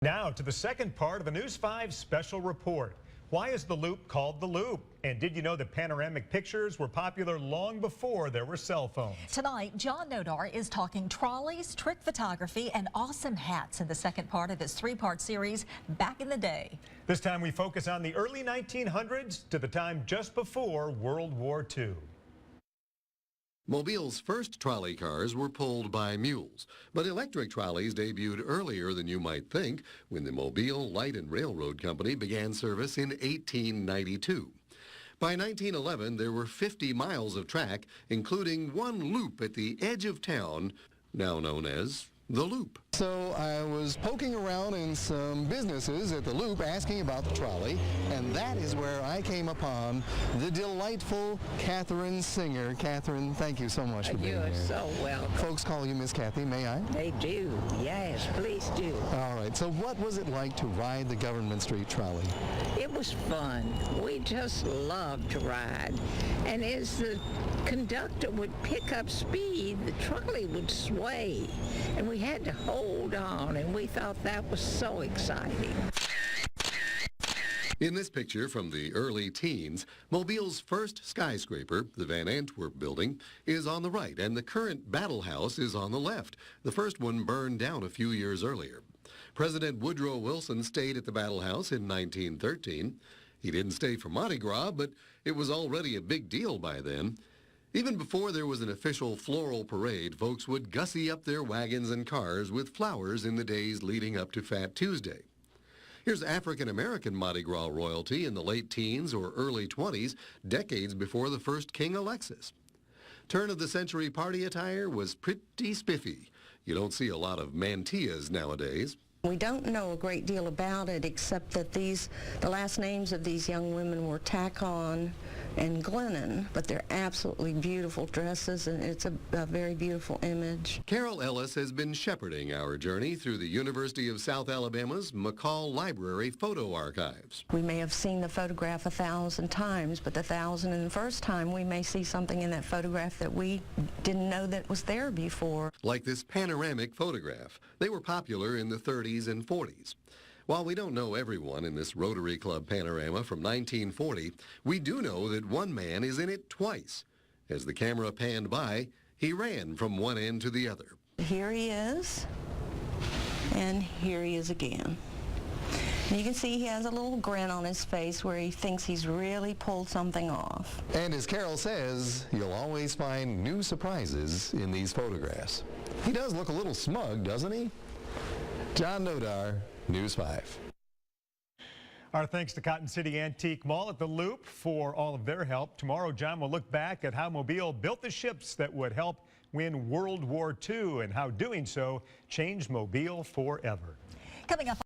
Now to the second part of the News 5 special report. Why is the Loop called the Loop? And did you know that panoramic pictures were popular long before there were cell phones? Tonight, John Nodar is talking trolleys, trick photography, and awesome hats in the second part of his three-part series, Back in the Day. This time we focus on the early 1900s to the time just before World War II. Mobile's first trolley cars were pulled by mules, but electric trolleys debuted earlier than you might think when the Mobile Light and Railroad Company began service in 1892. By 1911, there were 50 miles of track, including one loop at the edge of town, now known as the Loop. So I was poking around in some businesses at the Loop asking about the trolley, and that is where I came upon the delightful Catherine Singer. Catherine, thank you so much for being here. You're so welcome. Folks call you Miss Kathy, may I? They do, yes, please do. All right, so what was it like to ride the Government Street trolley? It was fun. We just loved to ride. And as the conductor would pick up speed, the trolley would sway, and we had to hold on, and we thought that was so exciting. In this picture from the early teens, Mobile's first skyscraper, the Van Antwerp building, is on the right, and the current Battle House is on the left. The first one burned down a few years earlier. President Woodrow Wilson stayed at the Battle House in 1913. He didn't stay for Mardi Gras, but it was already a big deal by then. Even before there was an official floral parade, folks would gussy up their wagons and cars with flowers in the days leading up to Fat Tuesday. Here's African-American Mardi Gras royalty in the late teens or early 20s, decades before the first King Alexis. Turn-of-the-century party attire was pretty spiffy. You don't see a lot of mantillas nowadays. We don't know a great deal about it except that the last names of these young women were Tackon and Glennon, but they're absolutely beautiful dresses, and it's a very beautiful image. Carol Ellis has been shepherding our journey through the University of South Alabama's McCall Library photo archives. We may have seen the photograph 1,000 times, but the 1,001st time we may see something in that photograph that we didn't know that was there before. Like this panoramic photograph. They were popular in the 30s and 40s. While we don't know everyone in this Rotary Club panorama from 1940, we do know that one man is in it twice. As the camera panned by, he ran from one end to the other. Here he is, and here he is again. And you can see he has a little grin on his face where he thinks he's really pulled something off. And as Carol says, you'll always find new surprises in these photographs. He does look a little smug, doesn't he? John Nodar, News 5. Our thanks to Cotton City Antique Mall at the Loop for all of their help. Tomorrow, John will look back at how Mobile built the ships that would help win World War II and how doing so changed Mobile forever. Coming up